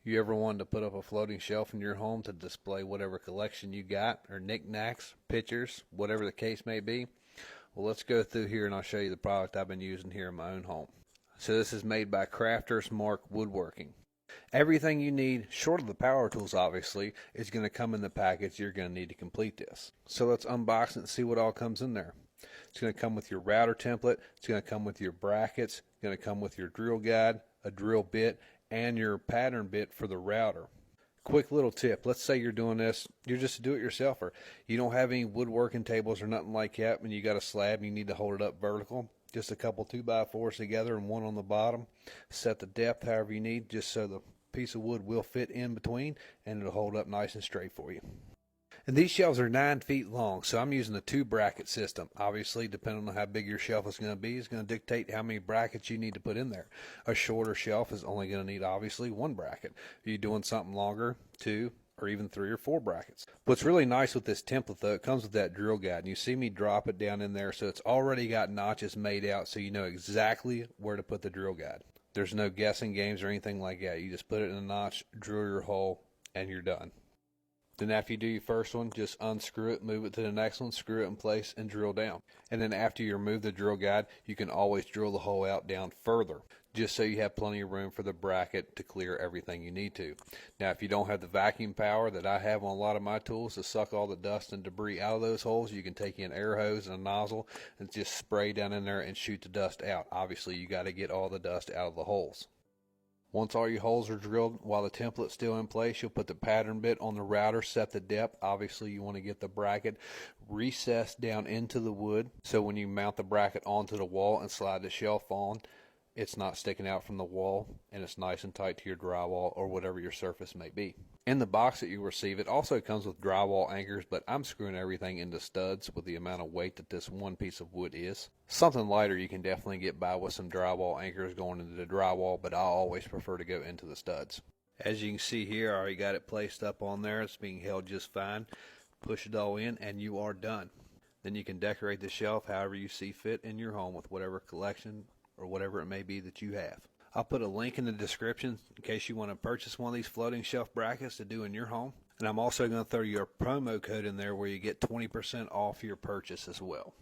You ever wanted to put up a floating shelf in your home to display whatever collection you got, or knickknacks, pictures, whatever the case may be? Well, let's go through here and I'll show you the product I've been using here in my own home. So this is made by Craftersmark Woodworking. Everything you need, short of the power tools obviously, is going to come in the package you're going to need to complete this. So let's unbox it and see what all comes in there. It's going to come with your router template, it's going to come with your brackets, it's going to come with your drill guide, a drill bit, and your pattern bit for the router. Quick little tip, let's say you're doing this, you're just a do-it-yourselfer. You don't have any woodworking tables or nothing like that, and you got a slab and you need to hold it up vertical. Just a couple 2x4s together and one on the bottom. Set the depth however you need, just so the piece of wood will fit in between and it'll hold up nice and straight for you. And these shelves are 9 feet long, so I'm using a 2-bracket system. Obviously, depending on how big your shelf is going to be, it's going to dictate how many brackets you need to put in there. A shorter shelf is only going to need, obviously, 1 bracket. If you're doing something longer, 2 or even 3 or 4 brackets. What's really nice with this template, though, it comes with that drill guide. And you see me drop it down in there, so it's already got notches made out, so you know exactly where to put the drill guide. There's no guessing games or anything like that. You just put it in a notch, drill your hole, and you're done. Then after you do your first one, just unscrew it, move it to the next one, screw it in place, and drill down. And then after you remove the drill guide, you can always drill the hole out down further, just so you have plenty of room for the bracket to clear everything you need to. Now, if you don't have the vacuum power that I have on a lot of my tools to suck all the dust and debris out of those holes, you can take an air hose and a nozzle and just spray down in there and shoot the dust out. Obviously, you got to get all the dust out of the holes. Once all your holes are drilled, while the template's still in place, you'll put the pattern bit on the router, set the depth. Obviously, you want to get the bracket recessed down into the wood, so when you mount the bracket onto the wall and slide the shelf on, it's not sticking out from the wall, and it's nice and tight to your drywall or whatever your surface may be. In the box that you receive, it also comes with drywall anchors, but I'm screwing everything into studs with the amount of weight that this one piece of wood is. Something lighter you can definitely get by with some drywall anchors going into the drywall, but I always prefer to go into the studs. As you can see here, I already got it placed up on there. It's being held just fine. Push it all in and you are done. Then you can decorate the shelf however you see fit in your home with whatever collection or whatever it may be that you have. I'll put a link in the description in case you want to purchase one of these floating shelf brackets to do in your home. And I'm also going to throw your promo code in there where you get 20% off your purchase as well.